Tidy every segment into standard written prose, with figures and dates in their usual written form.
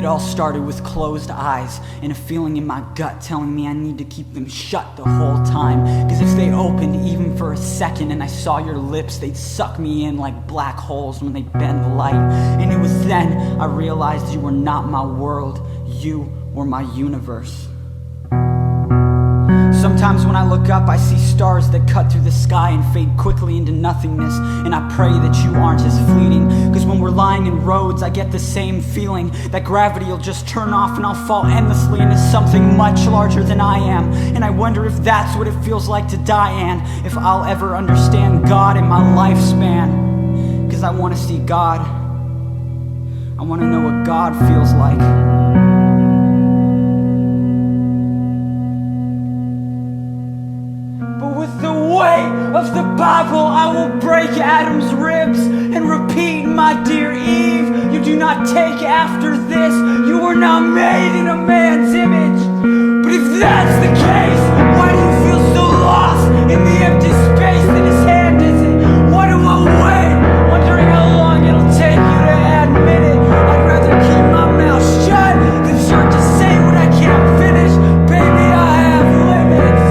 It all started with closed eyes and a feeling in my gut telling me I need to keep them shut the whole time. Cause if they opened even for a second and I saw your lips, they'd suck me in like black holes when they bend the light. And it was then I realized you were not my world, you were my universe. Sometimes when I look up, I see stars that cut through the sky and fade quickly into nothingness. And I pray that you aren't as fleeting. Cause when we're lying in roads, I get the same feeling that gravity will just turn off and I'll fall endlessly into something much larger than I am. And I wonder if that's what it feels like to die, and if I'll ever understand God in my lifespan. Cause I wanna see God. I wanna know what God feels like. Of the Bible, I will break Adam's ribs and repeat, my dear Eve, you do not take after this. You were not made in a man's image. But if that's the case, why do you feel so lost in the empty space that his hand is in? Why do I wait, wondering how long it'll take you to admit it? I'd rather keep my mouth shut than start to say what I can't finish. Baby, I have limits.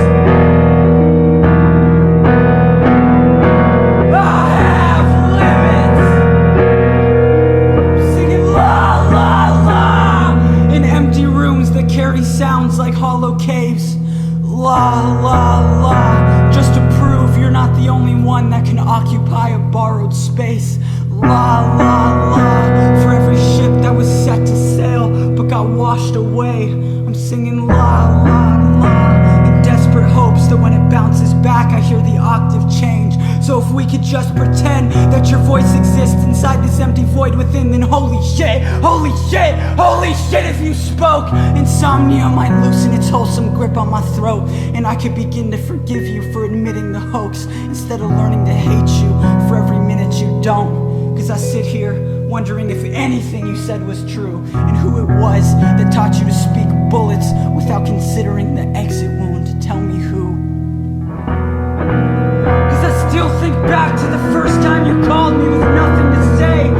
Sounds like hollow caves. La la la. Just to prove you're not the only one that can occupy a borrowed space. La la la. For every ship that was set to sail but got washed away, I'm singing la la la, in desperate hopes that when it bounces back I hear the octave change. So if we could just pretend that your voice exists inside this empty void within, then holy shit, holy shit, holy shit if you spoke. Insomnia might loosen its wholesome grip on my throat, and I could begin to forgive you for admitting the hoax, instead of learning to hate you for every minute you don't. Cause I sit here wondering if anything you said was true, and who it was that taught you to speak bullets without considering the exit wound. Tell me who. Still think back to the first time you called me with nothing to say.